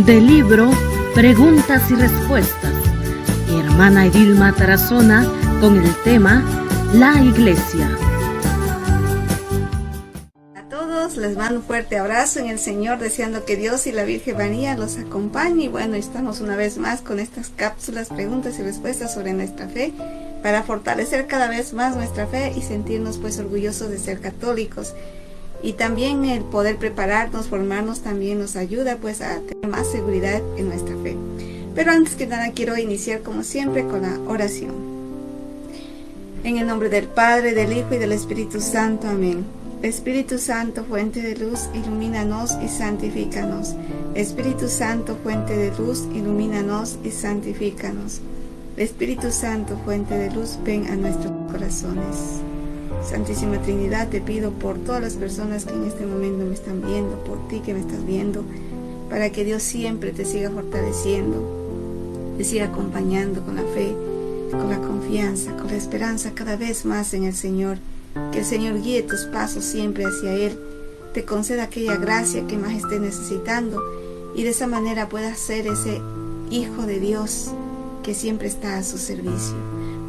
del libro Preguntas y Respuestas. Hermana Edilma Tarazona con el tema La Iglesia. A todos les mando un fuerte abrazo en el Señor, deseando que Dios y la Virgen María los acompañe. Y bueno, estamos una vez más con estas cápsulas, preguntas y respuestas sobre nuestra fe, para fortalecer cada vez más nuestra fe y sentirnos pues orgullosos de ser católicos. Y también el poder prepararnos, formarnos también nos ayuda pues a tener más seguridad en nuestra fe. Pero antes que nada quiero iniciar como siempre con la oración. En el nombre del Padre, del Hijo y del Espíritu Santo. Amén. Espíritu Santo, fuente de luz, ilumínanos y santifícanos. Espíritu Santo, fuente de luz, ilumínanos y santifícanos. Espíritu Santo, fuente de luz, ven a nuestros corazones. Santísima Trinidad, te pido por todas las personas que en este momento me están viendo, por ti que me estás viendo, para que Dios siempre te siga fortaleciendo, te siga acompañando con la fe, con la confianza, con la esperanza cada vez más en el Señor. Que el Señor guíe tus pasos siempre hacia Él, te conceda aquella gracia que más estés necesitando y de esa manera puedas ser ese Hijo de Dios que siempre está a su servicio.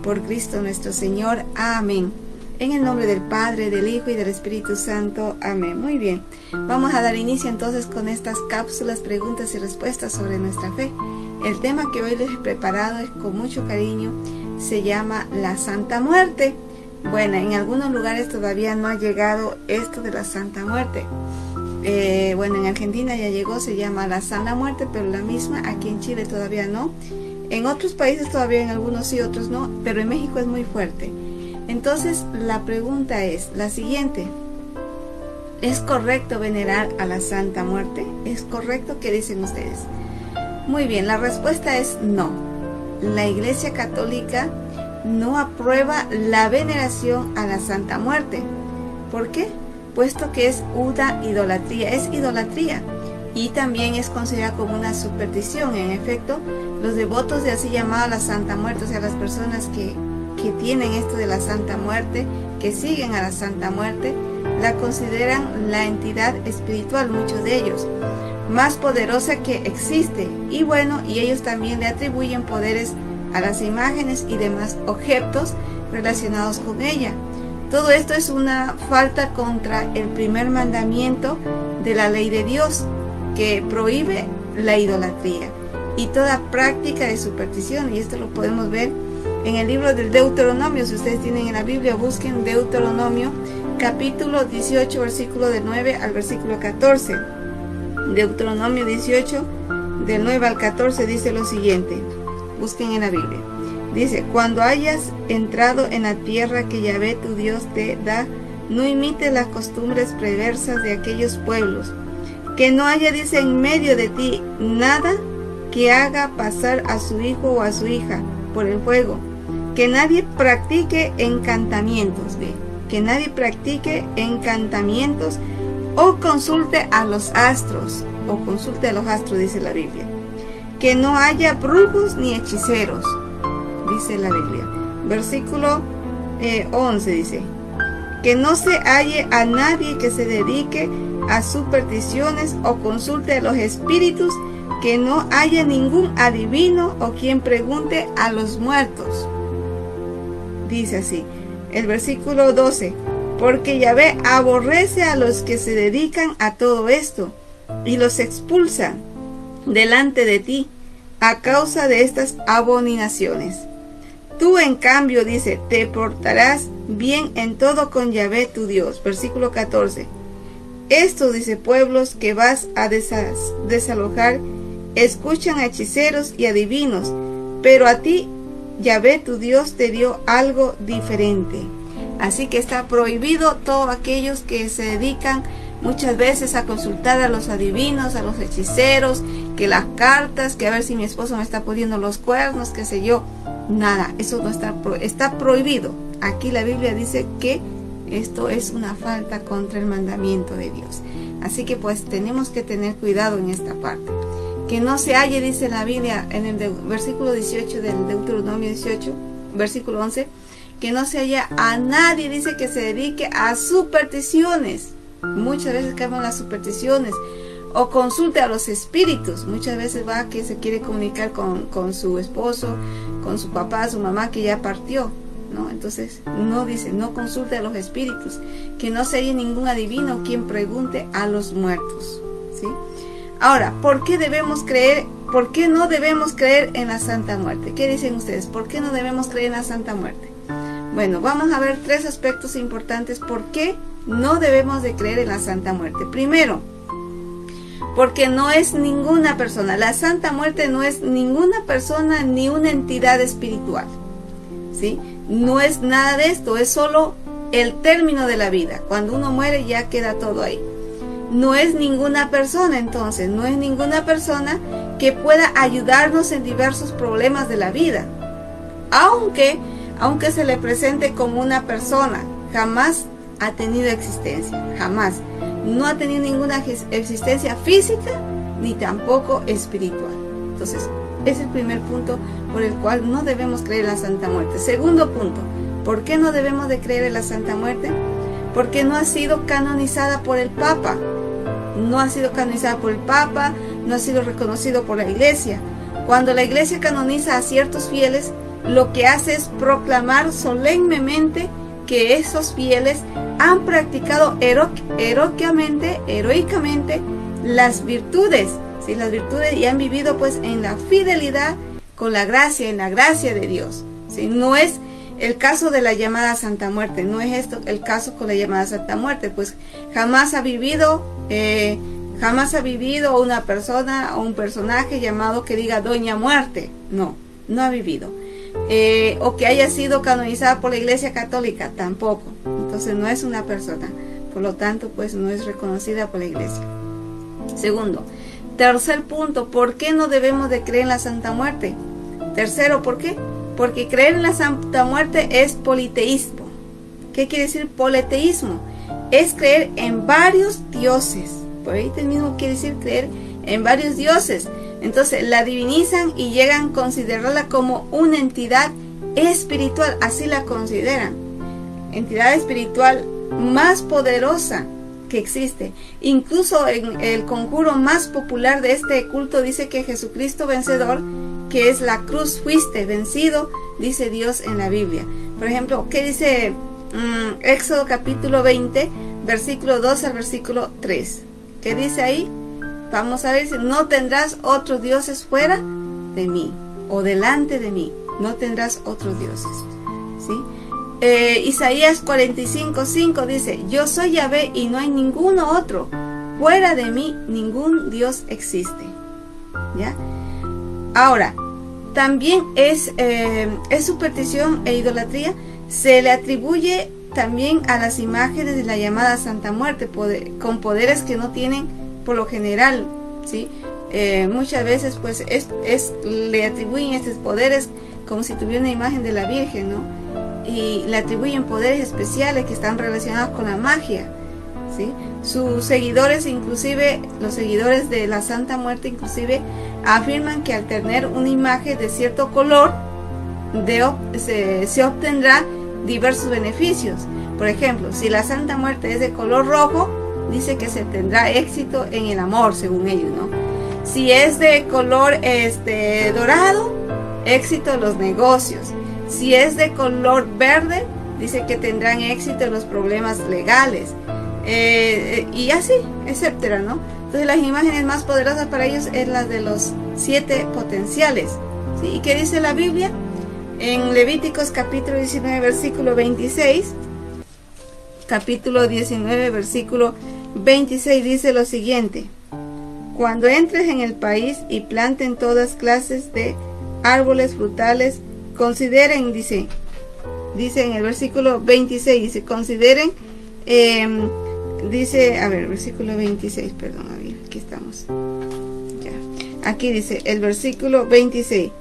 Por Cristo nuestro Señor. Amén. En el nombre del Padre, del Hijo y del Espíritu Santo. Amén. Muy bien. Vamos a dar inicio entonces con estas cápsulas, preguntas y respuestas sobre nuestra fe. El tema que hoy les he preparado es con mucho cariño. Se llama la Santa Muerte. Bueno, en algunos lugares todavía no ha llegado esto de la Santa Muerte. Bueno, en Argentina ya llegó, se llama la Santa Muerte, pero la misma aquí en Chile todavía no. En otros países todavía, en algunos sí, otros no, pero en México es muy fuerte. Entonces, la pregunta es la siguiente. ¿Es correcto venerar a la Santa Muerte? ¿Es correcto? ¿Qué dicen ustedes? Muy bien, la respuesta es no. La Iglesia Católica no aprueba la veneración a la Santa Muerte. ¿Por qué? Puesto que es una idolatría, es idolatría. Y también es considerada como una superstición. En efecto, los devotos de así llamada la Santa Muerte, o sea, las personas que tienen esto de la Santa Muerte, que siguen a la Santa Muerte, la consideran la entidad espiritual, muchos de ellos, más poderosa que existe. Y bueno, y ellos también le atribuyen poderes a las imágenes y demás objetos relacionados con ella. Todo esto es una falta contra el primer mandamiento de la ley de Dios, que prohíbe la idolatría y toda práctica de superstición. Y esto lo podemos ver en el libro del Deuteronomio. Si ustedes tienen en la Biblia, busquen Deuteronomio capítulo 18, versículo del 9 al versículo 14. Deuteronomio 18, del 9 al 14 dice lo siguiente. Busquen en la Biblia. Dice: cuando hayas entrado en la tierra que Yahvé tu Dios te da, no imites las costumbres perversas de aquellos pueblos. Que no haya, dice, en medio de ti nada que haga pasar a su hijo o a su hija por el fuego. Que nadie practique encantamientos, ¿ve? Que nadie practique encantamientos o consulte a los astros, dice la Biblia. Que no haya brujos ni hechiceros, dice la Biblia. Versículo 11 dice: que no se halle a nadie que se dedique a supersticiones o consulte a los espíritus, que no haya ningún adivino o quien pregunte a los muertos. Dice así el versículo 12: porque Yahvé aborrece a los que se dedican a todo esto y los expulsa delante de ti a causa de estas abominaciones. Tú en cambio, dice, te portarás bien en todo con Yahvé tu Dios. Versículo 14: estos, dice, pueblos que vas a desalojar escuchan a hechiceros y adivinos, pero a ti Yahvé tu Dios te dio algo diferente. Así que está prohibido todos aquellos que se dedican muchas veces a consultar a los adivinos, a los hechiceros, que las cartas, que a ver si mi esposo me está poniendo los cuernos, qué sé yo. Nada, eso no está prohibido. Aquí la Biblia dice que esto es una falta contra el mandamiento de Dios. Así que pues tenemos que tener cuidado en esta parte. Que no se halle, dice la Biblia en el versículo 18 del Deuteronomio 18, versículo 11, que no se haya a nadie, dice, que se dedique a supersticiones. Muchas veces caen las supersticiones, o consulte a los espíritus. Muchas veces va que se quiere comunicar con su esposo, con su papá, su mamá que ya partió, ¿no? Entonces no dice, no consulte a los espíritus, que no sea ningún adivino quien pregunte a los muertos, ¿sí? Ahora, ¿por qué no debemos creer en la Santa Muerte? ¿Qué dicen ustedes? ¿Por qué no debemos creer en la Santa Muerte? Bueno, vamos a ver 3 aspectos importantes por qué no debemos de creer en la Santa Muerte. Primero, porque no es ninguna persona. La Santa Muerte no es ninguna persona ni una entidad espiritual, ¿sí? No es nada de esto, es solo el término de la vida. Cuando uno muere ya queda todo ahí. No es ninguna persona, entonces, no es ninguna persona que pueda ayudarnos en diversos problemas de la vida. Aunque se le presente como una persona, jamás ha tenido existencia, jamás. No ha tenido ninguna existencia física ni tampoco espiritual. Entonces, es el primer punto por el cual no debemos creer en la Santa Muerte. Segundo punto, ¿por qué no debemos de creer en la Santa Muerte? Porque no ha sido canonizada por el Papa. No ha sido canonizada por el Papa, no ha sido reconocido por la Iglesia. Cuando la Iglesia canoniza a ciertos fieles, lo que hace es proclamar solemnemente que esos fieles han practicado heroicamente las virtudes, ¿sí? Las virtudes, y han vivido pues en la fidelidad con la gracia, en la gracia de Dios, ¿sí? No es el caso de la llamada Santa Muerte, no es esto el caso con la llamada Santa Muerte, pues jamás ha vivido una persona o un personaje llamado que diga Doña Muerte, no ha vivido. O que haya sido canonizada por la Iglesia Católica, tampoco. Entonces no es una persona, por lo tanto pues no es reconocida por la Iglesia. Segundo, tercer punto, ¿por qué no debemos de creer en la Santa Muerte? Tercero, ¿por qué? Porque creer en la Santa Muerte es politeísmo. ¿Qué quiere decir politeísmo? Es creer en varios dioses. Por ahí mismo quiere decir creer en varios dioses. Entonces la divinizan y llegan a considerarla como una entidad espiritual, así la consideran. Entidad espiritual más poderosa que existe. Incluso en el conjuro más popular de este culto dice que Jesucristo vencedor, que es la cruz, fuiste vencido, dice Dios en la Biblia. Por ejemplo, ¿qué dice Éxodo capítulo 20, versículo 2 al versículo 3? ¿Qué dice ahí? Vamos a ver, si no tendrás otros dioses fuera de mí o delante de mí, no tendrás otros dioses, ¿sí? Isaías 45:5 dice, yo soy Yahvé y no hay ninguno otro, fuera de mí ningún Dios existe, ¿ya? Ahora, también es superstición e idolatría, se le atribuye también a las imágenes de la llamada Santa Muerte, con poderes que no tienen por lo general, ¿sí? Muchas veces pues le atribuyen estos poderes como si tuviera una imagen de la Virgen, ¿no? Y le atribuyen poderes especiales que están relacionados con la magia, ¿sí? Sus seguidores, inclusive los seguidores de la Santa Muerte, inclusive afirman que al tener una imagen de cierto color se obtendrá diversos beneficios. Por ejemplo, si la Santa Muerte es de color rojo, dice que se tendrá éxito en el amor, según ellos, ¿no? Si es de color dorado, éxito en los negocios. Si es de color verde, dice que tendrán éxito en los problemas legales. Y así, etcétera, ¿no? Entonces las imágenes más poderosas para ellos es las de los 7 potenciales, ¿sí? ¿Y qué dice la Biblia? En Levíticos capítulo 19, versículo 26, capítulo 19, versículo 26 dice lo siguiente: cuando entres en el país y planten todas clases de árboles frutales, consideren, dice en el versículo 26, dice, consideren, dice, a ver, versículo 26, perdón, a ver, aquí estamos, ya, aquí dice, el versículo 26,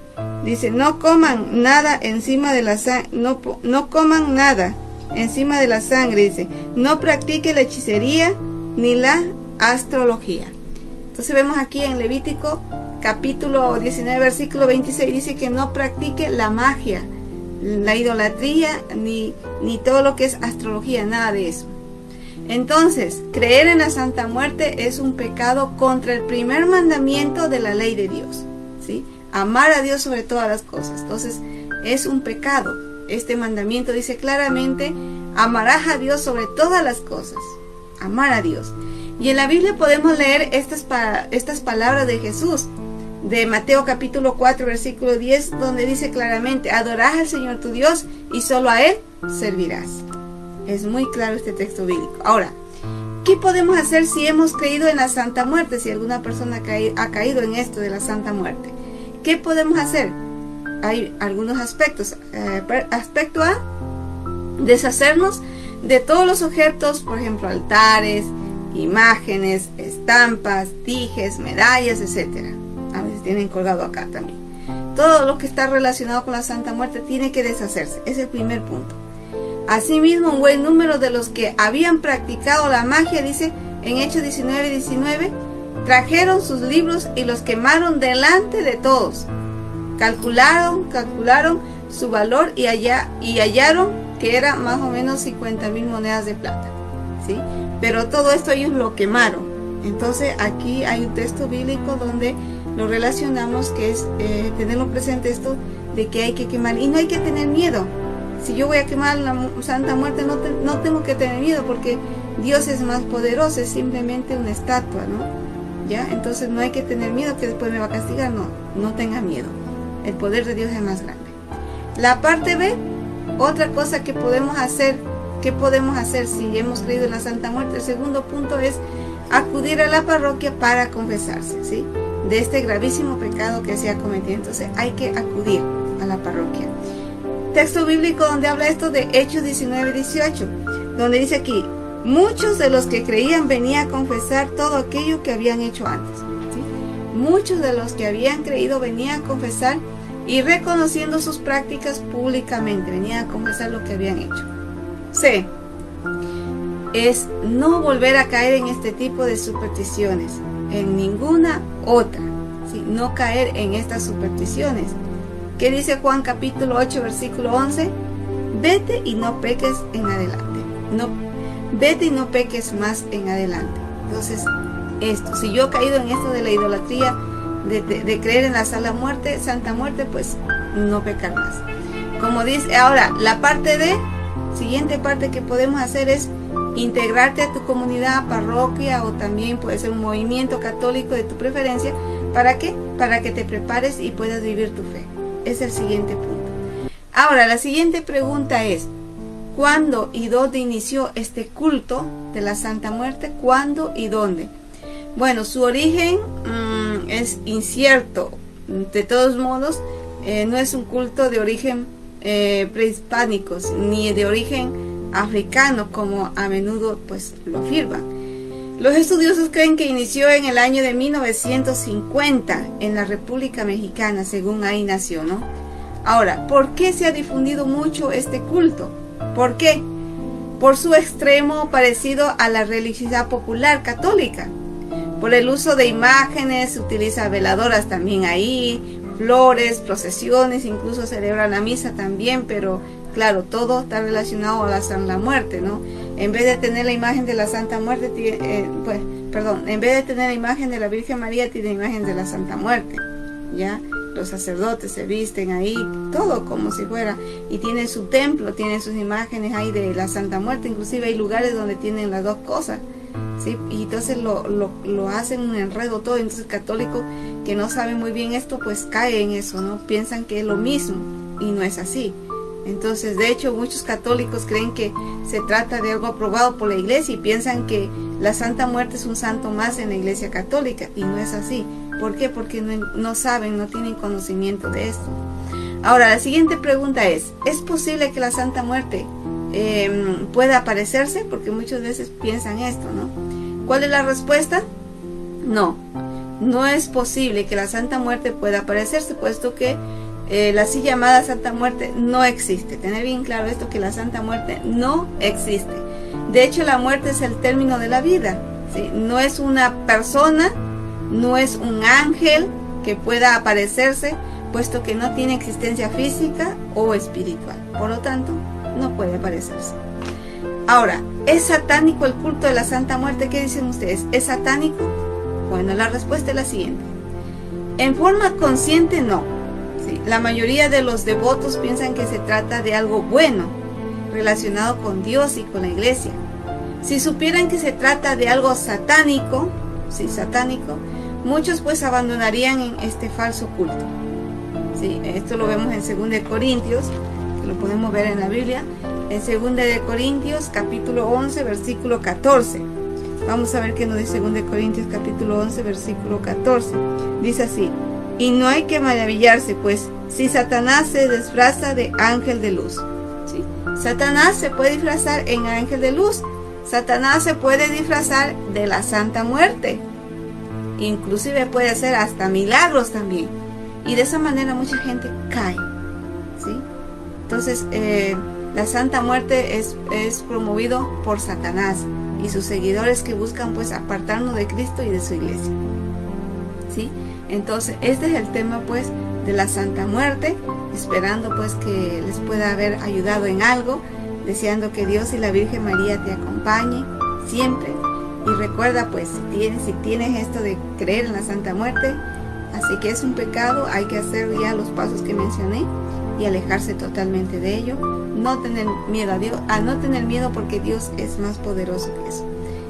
dice, no coman nada encima de la sangre, no coman nada encima de la sangre, dice, no practique la hechicería ni la astrología. Entonces vemos aquí en Levítico capítulo 19 versículo 26 dice que no practique la magia, la idolatría ni todo lo que es astrología, nada de eso. Entonces, creer en la Santa Muerte es un pecado contra el primer mandamiento de la ley de Dios, ¿sí? Amar a Dios sobre todas las cosas. Entonces, es un pecado. Este mandamiento dice claramente, amarás a Dios sobre todas las cosas. Amar a Dios. Y en la Biblia podemos leer estas palabras de Jesús, de Mateo capítulo 4, versículo 10, donde dice claramente, adorarás al Señor tu Dios y solo a Él servirás. Es muy claro este texto bíblico. Ahora, ¿qué podemos hacer si hemos creído en la Santa Muerte? Si alguna persona ha caído en esto de la Santa Muerte, ¿qué podemos hacer? Hay algunos aspectos. Aspecto A, deshacernos de todos los objetos, por ejemplo, altares, imágenes, estampas, dijes, medallas, etcétera. A veces tienen colgado acá también. Todo lo que está relacionado con la Santa Muerte tiene que deshacerse. Es el primer punto. Asimismo, un buen número de los que habían practicado la magia, dice en Hechos 19:19, trajeron sus libros y los quemaron delante de todos. Calcularon su valor y hallaron que era más o menos 50,000 monedas de plata, ¿sí? Pero todo esto ellos lo quemaron. Entonces aquí hay un texto bíblico donde lo relacionamos, que es tenerlo presente esto de que hay que quemar. Y no hay que tener miedo. Si yo voy a quemar la Santa Muerte, no tengo que tener miedo, porque Dios es más poderoso, es simplemente una estatua, ¿no? ¿Ya? Entonces no hay que tener miedo que después me va a castigar. No tenga miedo. El poder de Dios es más grande. La parte B, otra cosa que podemos hacer, si hemos creído en la Santa Muerte. El segundo punto es acudir a la parroquia para confesarse, ¿sí? De este gravísimo pecado que se ha cometido. Entonces hay que acudir a la parroquia. Texto bíblico donde habla esto de Hechos 19:18, donde dice aquí, muchos de los que creían venían a confesar todo aquello que habían hecho antes, ¿sí? Muchos de los que habían creído venían a confesar y reconociendo sus prácticas públicamente, venían a confesar lo que habían hecho. C, es no volver a caer en este tipo de supersticiones, en ninguna otra, ¿sí? No caer en estas supersticiones. ¿Qué dice Juan capítulo 8, versículo 11? Vete y no peques en adelante. Vete y no peques más en adelante. Entonces, si yo he caído en esto de la idolatría, de creer en la Santa Muerte, pues no pecar más. Como dice, ahora, la parte D, siguiente parte que podemos hacer es integrarte a tu comunidad, parroquia, o también puede ser un movimiento católico de tu preferencia. ¿Para qué? Para que te prepares y puedas vivir tu fe. Es el siguiente punto. Ahora, la siguiente pregunta es, ¿cuándo y dónde inició este culto de la Santa Muerte? ¿Cuándo y dónde? Bueno, su origen es incierto. De todos modos, no es un culto de origen prehispánico, ni de origen africano, como a menudo pues lo afirman. Los estudiosos creen que inició en el año de 1950 en la República Mexicana, según ahí nació, ¿no? Ahora, ¿por qué se ha difundido mucho este culto? ¿Por qué? Por su extremo parecido a la religiosidad popular católica. Por el uso de imágenes, se utiliza veladoras también ahí, flores, procesiones, incluso celebran la misa también, pero claro, todo está relacionado a la Santa Muerte, ¿no? En vez de tener la imagen de la Santa Muerte, en vez de tener la imagen de la Virgen María, tiene imagen de la Santa Muerte, ¿ya? Los sacerdotes se visten ahí, todo como si fuera, y tienen su templo, tienen sus imágenes ahí de la Santa Muerte, inclusive hay lugares donde tienen las dos cosas, ¿sí? Y entonces lo hacen un enredo todo. Entonces el católico que no sabe muy bien esto, pues cae en eso, ¿no? Piensan que es lo mismo, y no es así. Entonces, de hecho, muchos católicos creen que se trata de algo aprobado por la iglesia y piensan que la Santa Muerte es un santo más en la iglesia católica, y no es así. ¿Por qué? Porque no saben, no tienen conocimiento de esto. Ahora, la siguiente pregunta ¿es posible que la Santa Muerte pueda aparecerse? Porque muchas veces piensan esto, ¿no? ¿Cuál es la respuesta? No es posible que la Santa Muerte pueda aparecerse, puesto que la así llamada Santa Muerte no existe. Tener bien claro esto, que la Santa Muerte no existe. De hecho, la muerte es el término de la vida, ¿sí? No es una persona, no es un ángel que pueda aparecerse, puesto que no tiene existencia física o espiritual. Por lo tanto, no puede aparecerse. Ahora, ¿es satánico el culto de la Santa Muerte? ¿Qué dicen ustedes? ¿Es satánico? Bueno, la respuesta es la siguiente. En forma consciente, no. ¿Sí? La mayoría de los devotos piensan que se trata de algo bueno, relacionado con Dios y con la iglesia. Si supieran que se trata de algo satánico, sí, satánico, muchos pues abandonarían en este falso culto. Sí, esto lo vemos en 2 Corintios, que lo podemos ver en la Biblia, en 2 Corintios capítulo 11, versículo 14. Vamos a ver qué nos dice 2 Corintios capítulo 11, versículo 14. Dice así: y no hay que maravillarse, pues, si Satanás se disfraza de ángel de luz. ¿Sí? Satanás se puede disfrazar en ángel de luz. Satanás se puede disfrazar de la Santa Muerte. Inclusive puede hacer hasta milagros también. Y de esa manera mucha gente cae. ¿Sí? Entonces, la Santa Muerte es promovido por Satanás y sus seguidores que buscan pues apartarnos de Cristo y de su iglesia. ¿Sí? Entonces, este es el tema pues de la Santa Muerte, esperando pues que les pueda haber ayudado en algo, deseando que Dios y la Virgen María te acompañen siempre. Y recuerda pues, si tienes esto de creer en la Santa Muerte, así que es un pecado, hay que hacer ya los pasos que mencioné y alejarse totalmente de ello. No tener miedo a Dios, no tener miedo, porque Dios es más poderoso que eso.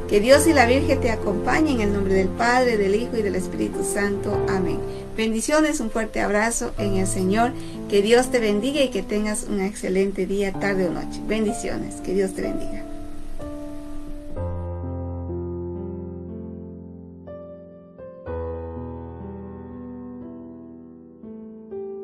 Que Dios y la Virgen te acompañen en el nombre del Padre, del Hijo y del Espíritu Santo. Amén. Bendiciones, un fuerte abrazo en el Señor. Que Dios te bendiga y que tengas un excelente día, tarde o noche. Bendiciones, que Dios te bendiga.